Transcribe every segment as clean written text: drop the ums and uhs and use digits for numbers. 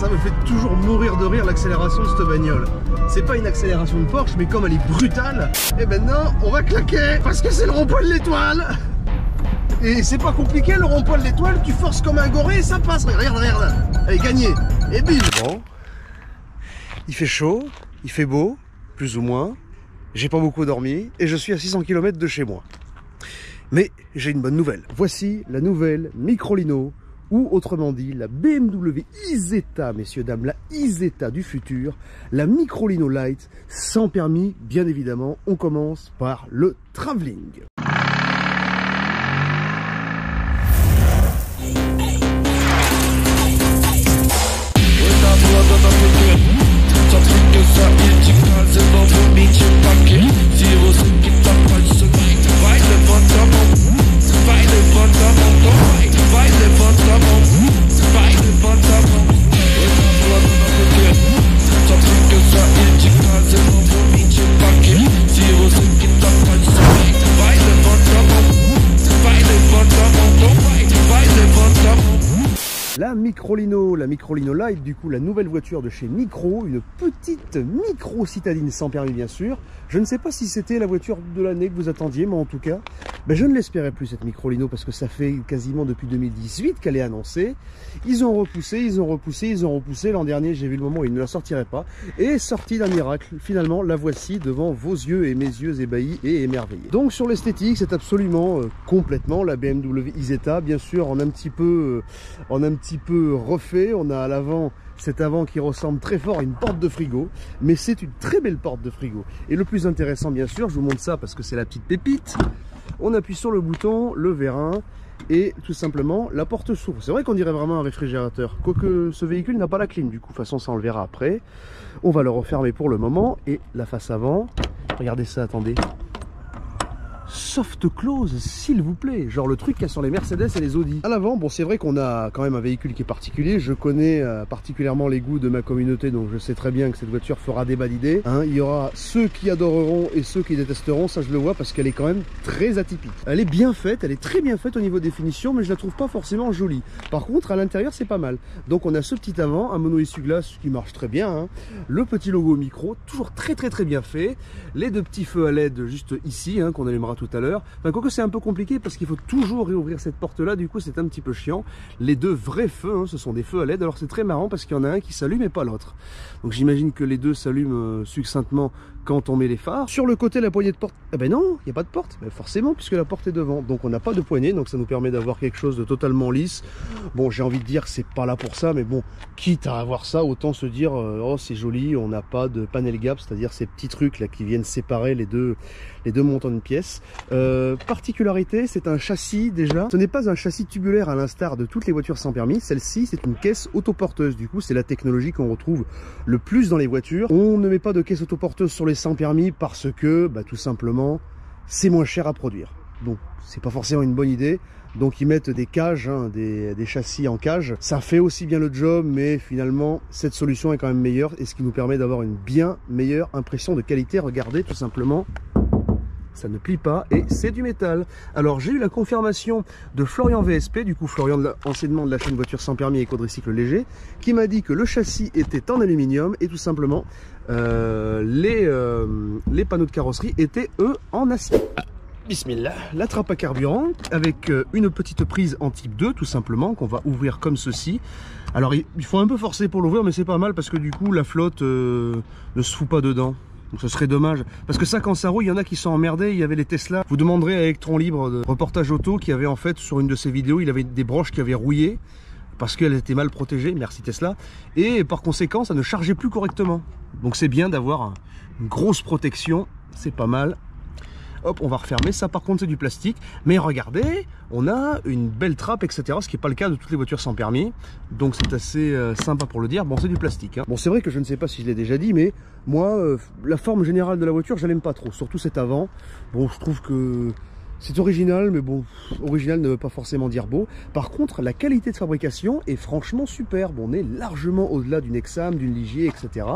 ça me fait toujours mourir de rire l'accélération de cette bagnole. C'est pas une accélération de Porsche, mais comme elle est brutale, et maintenant on va claquer parce que c'est le rond-point de l'Étoile. Et c'est pas compliqué, le rond-point de l'Étoile, tu forces comme un goré et ça passe. Regarde, regarde. Allez, gagné. Et bim. Bon. Il fait chaud, il fait beau, plus ou moins. J'ai pas beaucoup dormi et je suis à 600 km de chez moi. Mais j'ai une bonne nouvelle. Voici la nouvelle Microlino, ou autrement dit la BMW iZeta, messieurs dames, la iZeta du futur, la Microlino Light, sans permis, bien évidemment. On commence par le travelling. La Microlino Light, du coup la nouvelle voiture de chez Micro, une petite micro citadine sans permis bien sûr. Je ne sais pas si c'était la voiture de l'année que vous attendiez, mais en tout cas, je ne l'espérais plus cette Microlino parce que ça fait quasiment depuis 2018 qu'elle est annoncée. Ils ont repoussé, ils ont repoussé, ils ont repoussé. L'an dernier, j'ai vu le moment où ils ne la sortiraient pas. Et sortie d'un miracle, finalement, la voici devant vos yeux et mes yeux ébahis et émerveillés. Donc sur l'esthétique, c'est absolument complètement la BMW iZeta, bien sûr, en un petit peu refait. On a à l'avant cet avant qui ressemble très fort à une porte de frigo, mais c'est une très belle porte de frigo. Et le plus intéressant, bien sûr, je vous montre ça parce que c'est la petite pépite. On appuie sur le bouton, le vérin et tout simplement la porte s'ouvre. C'est vrai qu'on dirait vraiment un réfrigérateur, quoique ce véhicule n'a pas la clim, du coup, de toute façon ça on le verra après. On va le refermer pour le moment. Et la face avant, regardez ça, attendez. Soft close, s'il vous plaît, genre le truc qu'il y a sur les Mercedes et les Audi. À l'avant, bon, c'est vrai qu'on a quand même un véhicule qui est particulier. Je connais particulièrement les goûts de ma communauté, donc je sais très bien que cette voiture fera débat d'idées. Il y aura ceux qui adoreront et ceux qui détesteront, ça je le vois parce qu'elle est quand même très atypique. Elle est bien faite, elle est très bien faite au niveau des finitions, mais je la trouve pas forcément jolie. Par contre, à l'intérieur, c'est pas mal. Donc on a ce petit avant, un mono essuie-glace qui marche très bien. Le petit logo Micro, toujours très bien fait. Les deux petits feux à LED juste ici, qu'on allumera tout à l'heure. Quoique c'est un peu compliqué parce qu'il faut toujours réouvrir cette porte là, du coup c'est un petit peu chiant. Les deux vrais feux, ce sont des feux à LED. Alors c'est très marrant parce qu'il y en a un qui s'allume et pas l'autre. Donc j'imagine que les deux s'allument succinctement quand on met les phares. Sur le côté, la poignée de porte, non, il n'y a pas de porte, forcément, puisque la porte est devant. Donc on n'a pas de poignée, donc ça nous permet d'avoir quelque chose de totalement lisse. Bon, j'ai envie de dire que c'est pas là pour ça, mais bon, quitte à avoir ça, autant se dire oh c'est joli, on n'a pas de panel gap, c'est-à-dire ces petits trucs là qui viennent séparer les deux montants de pièces. Particularité, c'est un châssis déjà. Ce n'est pas un châssis tubulaire à l'instar de toutes les voitures sans permis. Celle-ci, c'est une caisse autoporteuse. Du coup, c'est la technologie qu'on retrouve le plus dans les voitures. On ne met pas de caisse autoporteuse sur les sans permis parce que, tout simplement, c'est moins cher à produire. Donc, c'est pas forcément une bonne idée. Donc, ils mettent des cages, des châssis en cage. Ça fait aussi bien le job, mais finalement, cette solution est quand même meilleure et ce qui nous permet d'avoir une bien meilleure impression de qualité. Regardez, tout simplement. Ça ne plie pas et c'est du métal. Alors j'ai eu la confirmation de Florian VSP, du coup Florian anciennement de la chaîne Voiture sans permis et quadricycle léger, qui m'a dit que le châssis était en aluminium et tout simplement les panneaux de carrosserie étaient eux en acier. Bismillah, la trappe à carburant avec une petite prise en type 2 tout simplement qu'on va ouvrir comme ceci. Alors il faut un peu forcer pour l'ouvrir mais c'est pas mal parce que du coup la flotte ne se fout pas dedans. Donc ce serait dommage, parce que ça quand ça roule, il y en a qui sont emmerdés. Il y avait les Tesla, vous demanderez à Electron Libre de reportage auto qui avait en fait sur une de ses vidéos, il avait des broches qui avaient rouillé parce qu'elles étaient mal protégées, merci Tesla, et par conséquent ça ne chargeait plus correctement. Donc c'est bien d'avoir une grosse protection, c'est pas mal. Hop, on va refermer. Ça par contre c'est du plastique, mais regardez, on a une belle trappe, etc. Ce qui n'est pas le cas de toutes les voitures sans permis, donc c'est assez sympa pour le dire. Bon, c'est du plastique, Bon, c'est vrai que je ne sais pas si je l'ai déjà dit, mais moi la forme générale de la voiture je l'aime pas trop, surtout cet avant. Bon, je trouve que c'est original, mais bon, original ne veut pas forcément dire beau. Par contre, la qualité de fabrication est franchement superbe. On est largement au-delà d'une Exam, d'une Ligier, etc.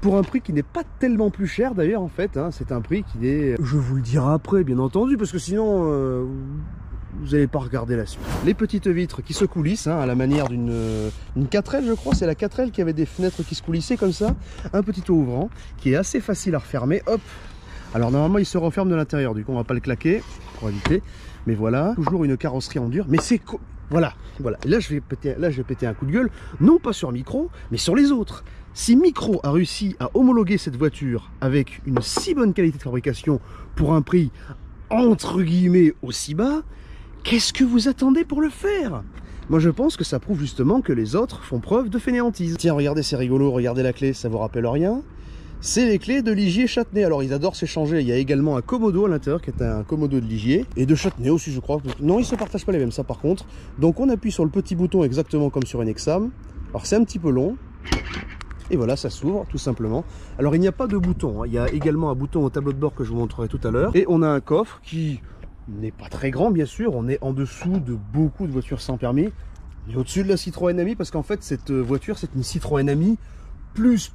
Pour un prix qui n'est pas tellement plus cher d'ailleurs en fait, c'est un prix qui est... Je vous le dirai après bien entendu, parce que sinon vous n'allez pas regarder la suite. Les petites vitres qui se coulissent, hein, à la manière d'une 4L, je crois, c'est la 4L qui avait des fenêtres qui se coulissaient comme ça. Un petit toit ouvrant qui est assez facile à refermer, hop. Alors normalement il se referme de l'intérieur, du coup on va pas le claquer pour éviter. Mais voilà, toujours une carrosserie en dur, mais c'est voilà. Et là je vais péter un coup de gueule, non pas sur Micro, mais sur les autres. Si Micro a réussi à homologuer cette voiture avec une si bonne qualité de fabrication pour un prix entre guillemets aussi bas, qu'est-ce que vous attendez pour le faire? Moi je pense que ça prouve justement que les autres font preuve de fainéantise. Tiens, regardez, c'est rigolo, regardez la clé, ça vous rappelle rien? C'est les clés de Ligier Châtenay. Alors ils adorent s'échanger. Il y a également un Komodo à l'intérieur qui est un Komodo de Ligier. Et de Châtenay aussi je crois. Non, ils ne se partagent pas les mêmes, ça par contre. Donc on appuie sur le petit bouton exactement comme sur une Exam. Alors c'est un petit peu long. Et voilà, ça s'ouvre tout simplement. Alors il n'y a pas de bouton, hein. Il y a également un bouton au tableau de bord que je vous montrerai tout à l'heure. Et on a un coffre qui n'est pas très grand bien sûr. On est en dessous de beaucoup de voitures sans permis. On est au-dessus de la Citroën Ami parce qu'en fait cette voiture c'est une Citroën Ami plus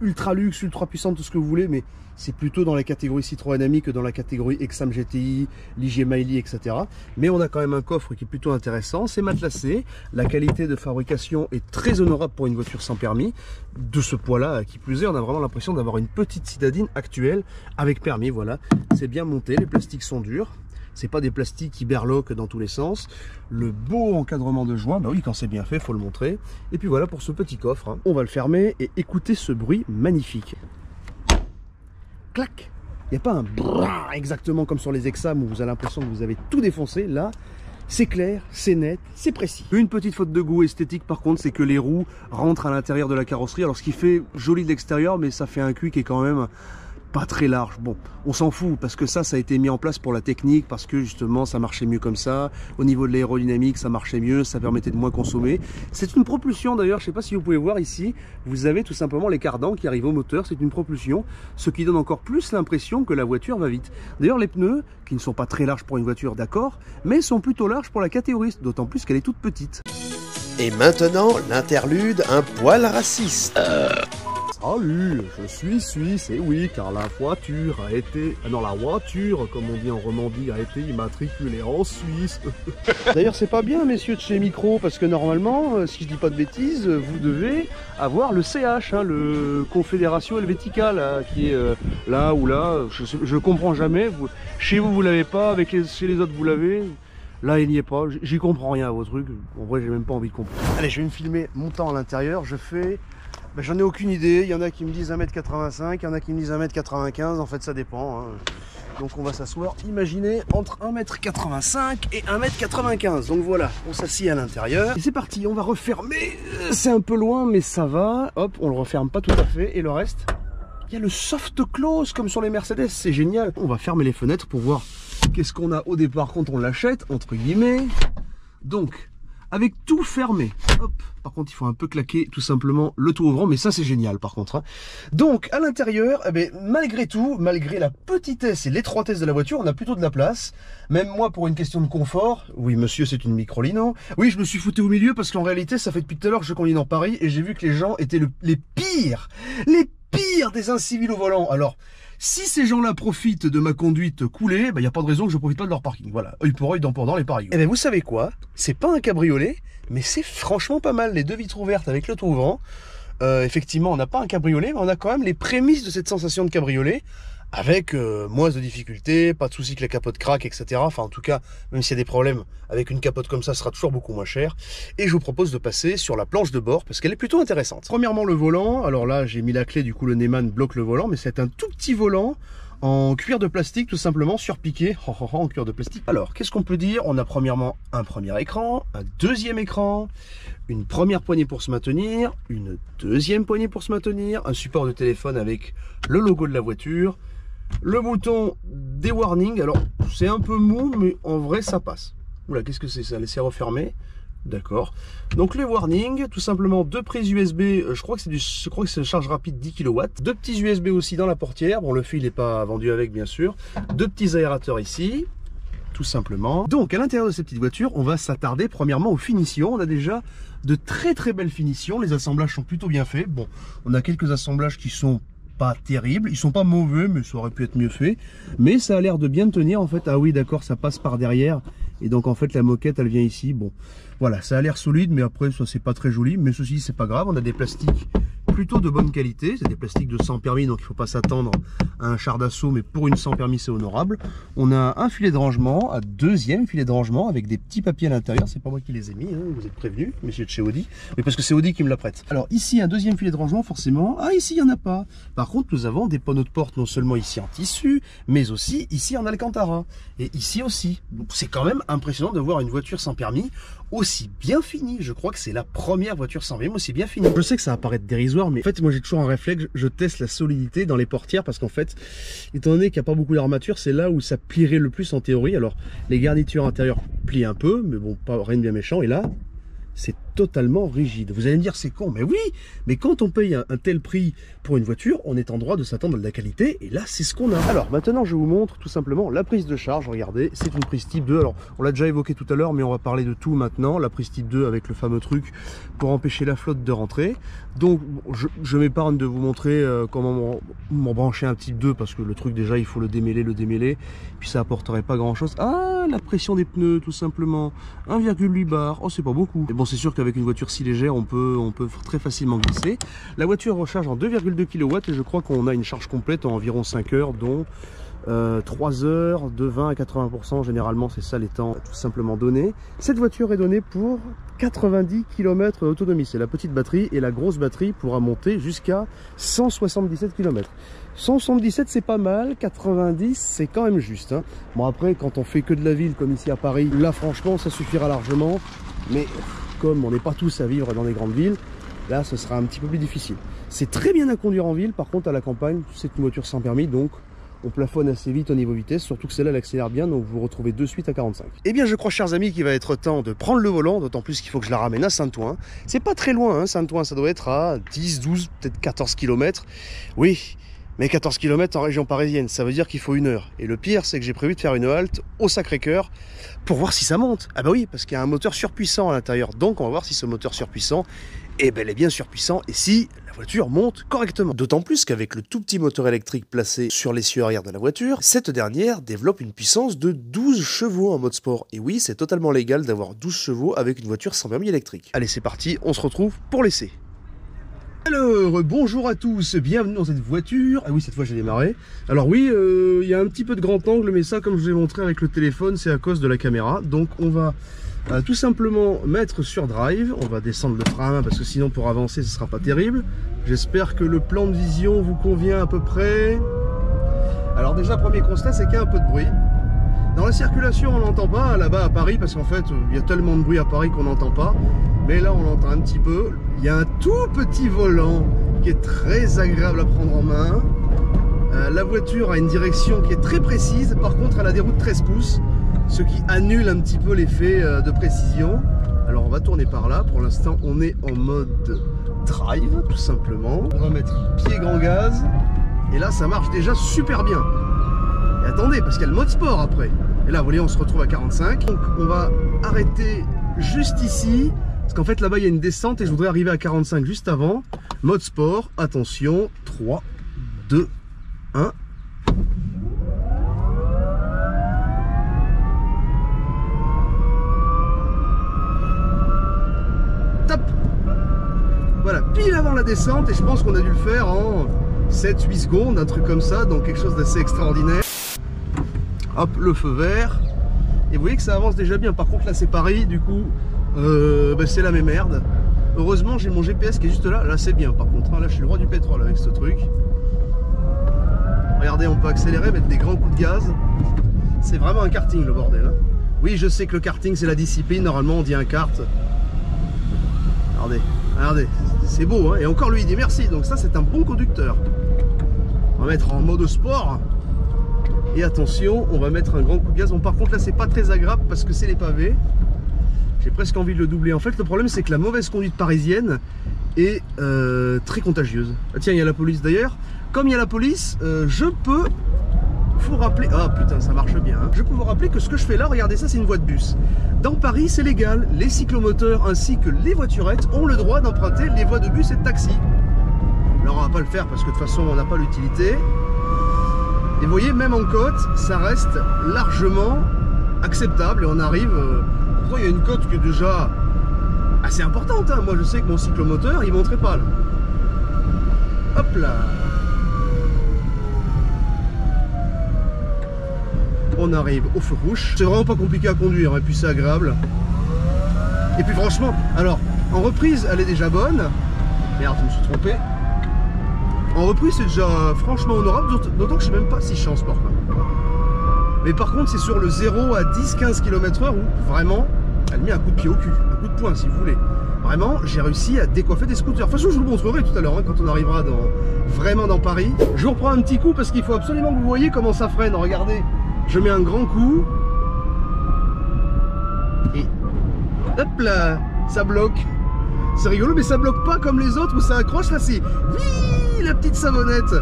ultra luxe, ultra puissante, tout ce que vous voulez, mais c'est plutôt dans la catégorie Citroën Ami que dans la catégorie Exam GTI, Ligier Miley, etc. Mais on a quand même un coffre qui est plutôt intéressant, c'est matelassé, la qualité de fabrication est très honorable pour une voiture sans permis. De ce poids-là, qui plus est, on a vraiment l'impression d'avoir une petite citadine actuelle avec permis, voilà. C'est bien monté, les plastiques sont durs. C'est pas des plastiques qui berloquent dans tous les sens. Le beau encadrement de joints, bah oui, quand c'est bien fait, faut le montrer. Et puis voilà pour ce petit coffre, hein. On va le fermer et écoutez ce bruit magnifique. Clac. Il n'y a pas un brrr exactement comme sur les Exam où vous avez l'impression que vous avez tout défoncé. Là, c'est clair, c'est net, c'est précis. Une petite faute de goût esthétique par contre, c'est que les roues rentrent à l'intérieur de la carrosserie. Alors ce qui fait joli de l'extérieur, mais ça fait un cul qui est quand même pas très large. Bon, on s'en fout parce que ça a été mis en place pour la technique, parce que justement ça marchait mieux comme ça. Au niveau de l'aérodynamique, ça marchait mieux, ça permettait de moins consommer. C'est une propulsion d'ailleurs, je sais pas si vous pouvez voir ici, vous avez tout simplement les cardans qui arrivent au moteur, c'est une propulsion, ce qui donne encore plus l'impression que la voiture va vite. D'ailleurs les pneus, qui ne sont pas très larges pour une voiture, d'accord, mais sont plutôt larges pour la catégorie, d'autant plus qu'elle est toute petite. Et maintenant, l'interlude un poil raciste. Salut, je suis suisse, et oui, car la voiture a été... Non, la voiture, comme on dit en Romandie, a été immatriculée en Suisse. D'ailleurs, c'est pas bien, messieurs de chez Micro, parce que normalement, si je dis pas de bêtises, vous devez avoir le CH, hein, le Confédération Helvética, là, qui est là ou là, je comprends jamais. Chez vous, vous l'avez pas, chez les autres, vous l'avez. Là, il n'y est pas, j'y comprends rien à vos trucs. En vrai, j'ai même pas envie de comprendre. Allez, je vais me filmer montant à l'intérieur, je fais... Ben, j'en ai aucune idée, il y en a qui me disent 1m85, il y en a qui me disent 1m95, en fait ça dépend, hein. Donc on va s'asseoir, imaginez, entre 1m85 et 1m95, donc voilà, on s'assied à l'intérieur. Et c'est parti, on va refermer, c'est un peu loin mais ça va, hop, on le referme pas tout à fait, et le reste, il y a le soft close comme sur les Mercedes, c'est génial. On va fermer les fenêtres pour voir qu'est-ce qu'on a au départ quand on l'achète, entre guillemets, donc... avec tout fermé. Hop. Par contre, il faut un peu claquer tout simplement le tout ouvrant, mais ça c'est génial par contre, hein. Donc à l'intérieur, eh bien, malgré tout, malgré la petitesse et l'étroitesse de la voiture, on a plutôt de la place. Même moi, pour une question de confort, oui monsieur, c'est une Microlino. Oui, je me suis foutu au milieu parce qu'en réalité, ça fait depuis tout à l'heure que je conduis dans Paris et j'ai vu que les gens étaient les pires des incivils au volant. Alors, si ces gens-là profitent de ma conduite coulée, il n'y a pas de raison que je ne profite pas de leur parking. Voilà, œil pour œil, dent pour dent, les pareils. Et bien vous savez quoi? C'est pas un cabriolet, mais c'est franchement pas mal. Les deux vitres ouvertes avec le toit ouvrant. Effectivement, on n'a pas un cabriolet, mais on a quand même les prémices de cette sensation de cabriolet. Avec moins de difficultés, pas de souci que la capote craque, etc. Enfin, en tout cas, même s'il y a des problèmes, avec une capote comme ça, ce sera toujours beaucoup moins cher. Et je vous propose de passer sur la planche de bord, parce qu'elle est plutôt intéressante. Premièrement, le volant. Alors là, j'ai mis la clé, du coup, le Neyman bloque le volant, mais c'est un tout petit volant en cuir de plastique, tout simplement, surpiqué, en cuir de plastique. Alors, qu'est-ce qu'on peut dire? On a premièrement un premier écran, un deuxième écran, une première poignée pour se maintenir, une deuxième poignée pour se maintenir, un support de téléphone avec le logo de la voiture, le bouton des warnings. Alors c'est un peu mou mais en vrai ça passe. Oula, qu'est-ce que c'est ça? Laissez refermer. D'accord. Donc les warnings, tout simplement deux prises USB, je crois que c'est une charge rapide 10 kW. Deux petits USB aussi dans la portière. Bon, le fil n'est pas vendu avec bien sûr. Deux petits aérateurs ici, tout simplement. Donc à l'intérieur de cette petite voiture, on va s'attarder premièrement aux finitions. On a déjà de très belles finitions. Les assemblages sont plutôt bien faits. Bon, on a quelques assemblages qui sont pas terribles, ils sont pas mauvais mais ça aurait pu être mieux fait, mais ça a l'air de bien tenir en fait. Ah oui d'accord, ça passe par derrière Et donc en fait la moquette elle vient ici. Bon voilà, ça a l'air solide mais après ça c'est pas très joli. Mais ceci c'est pas grave, on a des plastiques plutôt de bonne qualité. C'est des plastiques de sans permis donc il faut pas s'attendre à un char d'assaut, mais pour une sans permis c'est honorable. On a un filet de rangement, un deuxième filet de rangement avec des petits papiers à l'intérieur. C'est pas moi qui les ai mis, hein, vous êtes prévenus, messieurs de chez Audi. Mais parce que c'est Audi qui me la prête. Alors ici un deuxième filet de rangement forcément. Ah ici il n'y en a pas. Par contre nous avons des panneaux de porte non seulement ici en tissu, mais aussi ici en alcantara. Et ici aussi. Donc c'est quand même impressionnant de voir une voiture sans permis aussi bien finie. Je crois que c'est la première voiture sans permis aussi bien finie. Je sais que ça va paraître dérisoire, mais en fait moi j'ai toujours un réflexe, je teste la solidité dans les portières parce qu'en fait, étant donné qu'il n'y a pas beaucoup d'armature, c'est là où ça plierait le plus en théorie. Alors les garnitures intérieures plient un peu, mais bon, pas rien de bien méchant. Et là, c'est totalement rigide. Vous allez me dire c'est con, mais oui, mais quand on paye un tel prix pour une voiture, on est en droit de s'attendre à de la qualité, et là c'est ce qu'on a. Alors maintenant je vous montre tout simplement la prise de charge. Regardez, c'est une prise type 2. Alors on l'a déjà évoqué tout à l'heure, mais on va parler de tout maintenant. La prise type 2 avec le fameux truc pour empêcher la flotte de rentrer. Donc je m'épargne de vous montrer comment m'en brancher un type 2, parce que le truc déjà il faut le démêler, puis ça apporterait pas grand chose. Ah, la pression des pneus tout simplement, 1,8 bar, oh c'est pas beaucoup. Et bon, c'est sûr qu'avec une voiture si légère, on peut très facilement glisser. La voiture recharge en 2,2 kW et je crois qu'on a une charge complète en environ 5 heures, dont 3 heures de 20 à 80%. Généralement, c'est ça les temps tout simplement donnés. Cette voiture est donnée pour 90 km d'autonomie. C'est la petite batterie, et la grosse batterie pourra monter jusqu'à 177 km. 177 c'est pas mal, 90 c'est quand même juste, hein. Bon après, quand on fait que de la ville comme ici à Paris, là franchement ça suffira largement. Mais comme on n'est pas tous à vivre dans des grandes villes, là ce sera un petit peu plus difficile. C'est très bien à conduire en ville, par contre à la campagne c'est une voiture sans permis, donc on plafonne assez vite au niveau vitesse, surtout que celle-là elle accélère bien, donc vous vous retrouvez de suite à 45. Eh bien je crois, chers amis, qu'il va être temps de prendre le volant, d'autant plus qu'il faut que je la ramène à Saint-Ouen. C'est pas très loin, hein, Saint-Ouen, ça doit être à 10, 12, peut-être 14 km. Oui, mais 14 km en région parisienne, ça veut dire qu'il faut 1 heure. Et le pire, c'est que j'ai prévu de faire une halte au Sacré-Cœur pour voir si ça monte. Ah bah oui, parce qu'il y a un moteur surpuissant à l'intérieur, donc on va voir si ce moteur surpuissant est bel et bien surpuissant, et si la voiture monte correctement. D'autant plus qu'avec le tout petit moteur électrique placé sur l'essieu arrière de la voiture, cette dernière développe une puissance de 12 chevaux en mode sport. Et oui, c'est totalement légal d'avoir 12 chevaux avec une voiture sans permis électrique. Allez, c'est parti, on se retrouve pour l'essai. Alors, bonjour à tous, bienvenue dans cette voiture. Ah oui, cette fois j'ai démarré. Alors oui, il y a un petit peu de grand angle, mais ça, comme je vous ai montré avec le téléphone, c'est à cause de la caméra. Donc on va tout simplement mettre sur drive. On va descendre le frein à main parce que sinon pour avancer ce sera pas terrible. J'espère que le plan de vision vous convient à peu près. Alors déjà, premier constat, c'est qu'il y a un peu de bruit. Dans la circulation on n'entend pas là-bas à Paris, parce qu'en fait il y a tellement de bruit à Paris qu'on n'entend pas. Mais là on l'entend un petit peu. Il y a un tout petit volant qui est très agréable à prendre en main. La voiture a une direction qui est très précise. Par contre elle a des roues de 13 pouces, ce qui annule un petit peu l'effet de précision. Alors on va tourner par là. Pour l'instant on est en mode drive tout simplement. On va mettre pied grand gaz. Et là ça marche déjà super bien. Et attendez, parce qu'il y a le mode sport après. Et là, vous voyez, on se retrouve à 45. Donc, on va arrêter juste ici. Parce qu'en fait, là-bas, il y a une descente et je voudrais arriver à 45 juste avant. Mode sport, attention. 3, 2, 1. Top! Voilà, pile avant la descente. Et je pense qu'on a dû le faire en 7-8 secondes, un truc comme ça. Donc, quelque chose d'assez extraordinaire. Hop, le feu vert. Et vous voyez que ça avance déjà bien. Par contre là c'est Paris, du coup c'est la même merde. Heureusement j'ai mon GPS qui est juste là. Là c'est bien par contre, hein. Là je suis le roi du pétrole avec ce truc. Regardez, on peut accélérer, mettre des grands coups de gaz. C'est vraiment un karting le bordel, hein. Oui, je sais que le karting c'est la discipline. Normalement on dit un kart. Regardez, regardez, c'est beau, hein. Et encore lui il dit merci. Donc ça c'est un bon conducteur. On va mettre en mode sport. Et attention, on va mettre un grand coup de gaz. Bon, par contre là c'est pas très agréable parce que c'est les pavés. J'ai presque envie de le doubler. En fait le problème c'est que la mauvaise conduite parisienne est très contagieuse. Ah tiens, il y a la police d'ailleurs. Comme il y a la police, je peux vous rappeler... Ah putain, ça marche bien, hein. Je peux vous rappeler que ce que je fais là, regardez ça, c'est une voie de bus. Dans Paris c'est légal. Les cyclomoteurs ainsi que les voiturettes ont le droit d'emprunter les voies de bus et de taxi. Alors on va pas le faire parce que de toute façon on n'a pas l'utilité. Et vous voyez, même en côte, ça reste largement acceptable et on arrive... pourtant il y a une côte qui est déjà assez importante, hein. Moi je sais que mon cyclomoteur il monterait pas là. Hop là. On arrive au feu rouge. C'est vraiment pas compliqué à conduire, et puis c'est agréable. Et puis franchement, alors en reprise elle est déjà bonne. Merde, je me suis trompé. En reprise c'est déjà franchement honorable, d'autant que je sais même pas si je suis en sport là. Mais par contre c'est sur le 0 à 10-15 km/h où vraiment elle met un coup de pied au cul, un coup de poing si vous voulez. Vraiment j'ai réussi à décoiffer des scooters. De toute façon je vous le montrerai tout à l'heure, hein, quand on arrivera vraiment dans Paris. Je vous reprends un petit coup parce qu'il faut absolument que vous voyez comment ça freine. Regardez, je mets un grand coup et hop là, ça bloque. C'est rigolo, mais ça bloque pas comme les autres où ça accroche. Là c'est oui, la petite savonnette.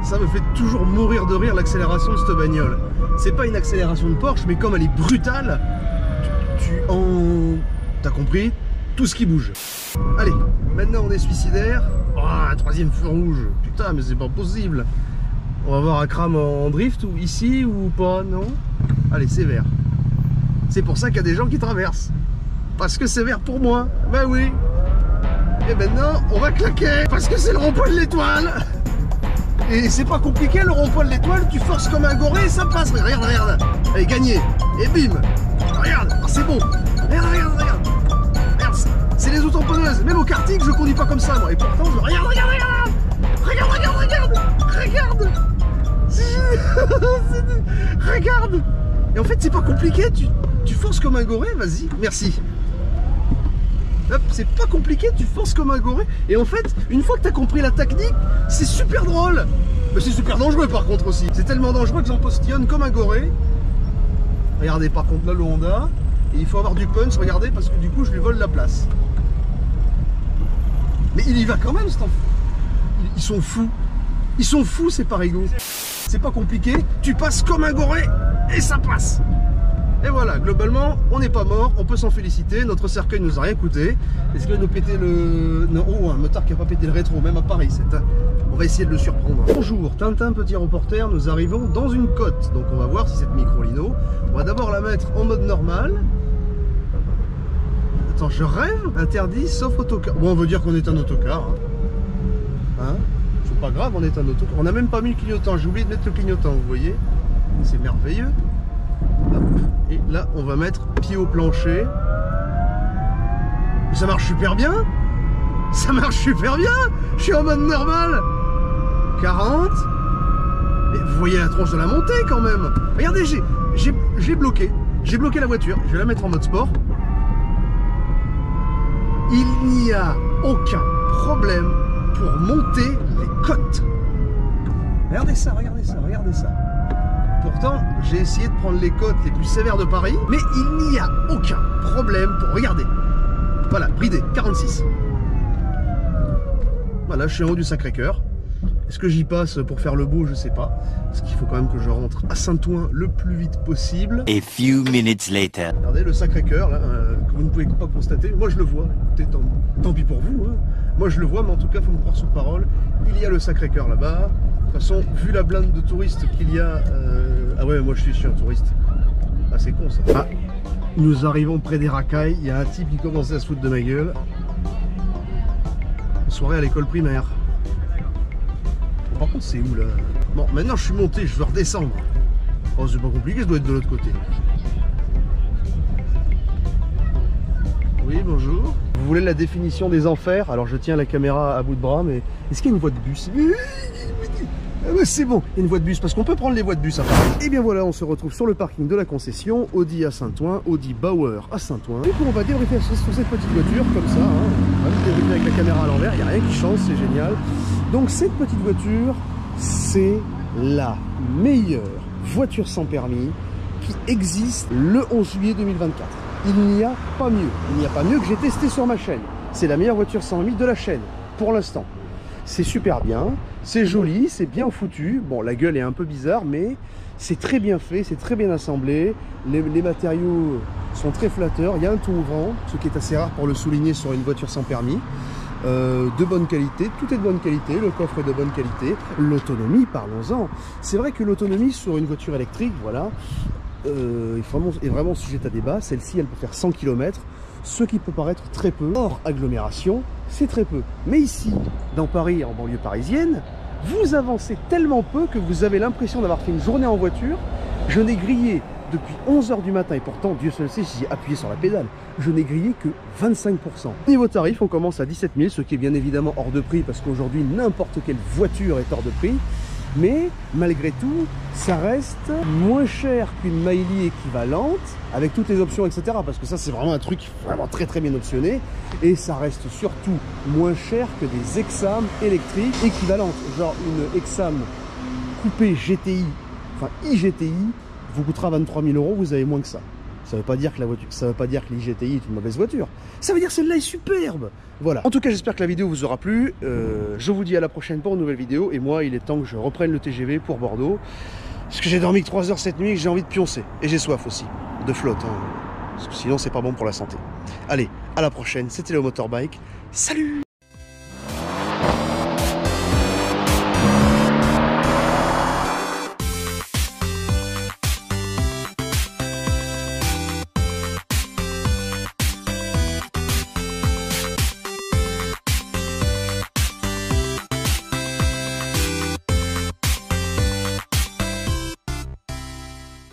Ça me fait toujours mourir de rire l'accélération de cette bagnole. C'est pas une accélération de Porsche, mais comme elle est brutale, t'as compris, tout ce qui bouge. Allez, maintenant on est suicidaire. Oh, un troisième feu rouge. Putain, mais c'est pas possible. On va voir Akram en drift ou ici ou pas, non? Allez, c'est vert. C'est pour ça qu'il y a des gens qui traversent. Parce que c'est vert pour moi. Ben oui. Et maintenant, on va claquer. Parce que c'est le rond-point de l'Étoile. Et c'est pas compliqué, le rond-point de l'Étoile, tu forces comme un goré et ça passe. Regarde, regarde. Allez, gagné. Et bim. Regarde, oh, c'est bon. Regarde, regarde, regarde. Regarde, c'est les auto-tamponneuses. Même au karting, je conduis pas comme ça, moi. Et pourtant, je regarde, regarde, regarde. Regarde, regarde, regarde. Regarde. Regarde. Et en fait, c'est pas compliqué. Tu forces comme un goré, vas-y. Merci. Hop, c'est pas compliqué, tu forces comme un goré. Et en fait, une fois que t'as compris la technique, c'est super drôle. Mais c'est super dangereux par contre aussi. C'est tellement dangereux que j'en postillonne comme un goré. Regardez par contre là le Honda. Et il faut avoir du punch, regardez, parce que du coup je lui vole la place. Mais il y va quand même cet enfant. Ils sont fous. Ils sont fous ces parigots. C'est pas compliqué, tu passes comme un goré et ça passe. Et voilà, globalement, on n'est pas mort, on peut s'en féliciter, notre cercueil nous a rien coûté. Est-ce qu'il va nous péter le... Non, oh, un motard qui n'a pas pété le rétro, même à Paris, on va essayer de le surprendre. Bonjour, Tintin, petit reporter, nous arrivons dans une côte. Donc on va voir si cette micro-lino, on va d'abord la mettre en mode normal. Attends, je rêve. Interdit, sauf autocar. Bon, on veut dire qu'on est un autocar. Hein, c'est pas grave, on est un autocar. On n'a même pas mis le clignotant, j'ai oublié de mettre le clignotant, vous voyez. C'est merveilleux. Hop. Et là on va mettre pied au plancher. Mais ça marche super bien. Ça marche super bien. Je suis en mode normal. 40. Mais vous voyez la tronche de la montée quand même. Regardez, j'ai bloqué. J'ai bloqué la voiture. Je vais la mettre en mode sport. Il n'y a aucun problème pour monter les côtes. Regardez ça, regardez ça, regardez ça. Pourtant, j'ai essayé de prendre les côtes les plus sévères de Paris, mais il n'y a aucun problème pour... Regardez. Voilà, bridé, 46. Voilà, je suis en haut du Sacré-Cœur. Est-ce que j'y passe pour faire le beau? Je sais pas. Parce qu'il faut quand même que je rentre à Saint-Ouen le plus vite possible. A few minutes later. Regardez le Sacré-Cœur, là, que vous ne pouvez pas constater. Moi, je le vois. Écoutez, tant pis pour vous. Hein. Moi, je le vois, mais en tout cas, il faut me croire sur parole. Il y a le Sacré-Cœur là-bas. De toute façon, vu la blinde de touristes qu'il y a... Ah ouais, moi, je suis un touriste. Ah, c'est con, ça. Ah, nous arrivons près des racailles. Il y a un type qui commençait à se foutre de ma gueule. Une soirée à l'école primaire. Par contre, c'est où là? Bon, maintenant je suis monté, je veux redescendre. Oh, c'est pas compliqué, je dois être de l'autre côté. Oui, bonjour. Vous voulez la définition des enfers? Alors je tiens la caméra à bout de bras, mais est-ce qu'il y a une voie de bus? Ah bah c'est bon, il y a une voie de bus, parce qu'on peut prendre les voies de bus à Paris. Et bien voilà, on se retrouve sur le parking de la concession, Audi à Saint-Ouen, Audi Bauer à Saint-Ouen. Du coup, on va débriefer sur cette petite voiture, comme ça, hein. On va débriefer avec la caméra à l'envers, il n'y a rien qui change, c'est génial. Donc cette petite voiture, c'est la meilleure voiture sans permis qui existe le 11 juillet 2024. Il n'y a pas mieux, il n'y a pas mieux que j'ai testé sur ma chaîne. C'est la meilleure voiture sans permis de la chaîne, pour l'instant. C'est super bien, c'est joli, c'est bien foutu. Bon, la gueule est un peu bizarre, mais c'est très bien fait, c'est très bien assemblé. Les matériaux sont très flatteurs. Il y a un tout ouvrant, ce qui est assez rare pour le souligner sur une voiture sans permis. de bonne qualité, tout est de bonne qualité, le coffre est de bonne qualité, l'autonomie, parlons-en. C'est vrai que l'autonomie sur une voiture électrique, voilà, est vraiment sujette à débat. Celle-ci, elle peut faire 100 km, ce qui peut paraître très peu. Hors agglomération, c'est très peu. Mais ici, dans Paris, en banlieue parisienne, vous avancez tellement peu que vous avez l'impression d'avoir fait une journée en voiture. Je n'ai grillé depuis 11 h du matin, et pourtant, Dieu seul sait si j'ai appuyé sur la pédale, je n'ai grillé que 25%. Niveau tarif, on commence à 17 000, ce qui est bien évidemment hors de prix, parce qu'aujourd'hui, n'importe quelle voiture est hors de prix. Mais malgré tout, ça reste moins cher qu'une Mailly équivalente, avec toutes les options, etc. Parce que ça, c'est vraiment un truc vraiment très bien optionné. Et ça reste surtout moins cher que des Exam électriques équivalentes. Genre une Exam coupée GTI, enfin iGTI, vous coûtera 23 000 €, vous avez moins que ça. Ça ne veut pas dire que la voiture, ça veut pas dire que l'IGTI est une mauvaise voiture. Ça veut dire que celle-là est superbe. Voilà. En tout cas, j'espère que la vidéo vous aura plu. Je vous dis à la prochaine pour une nouvelle vidéo. Et moi, il est temps que je reprenne le TGV pour Bordeaux. Parce que j'ai dormi que 3 heures cette nuit et que j'ai envie de pioncer. Et j'ai soif aussi. De flotte. Hein. Parce que sinon, c'est pas bon pour la santé. Allez, à la prochaine. C'était le Motorbike. Salut!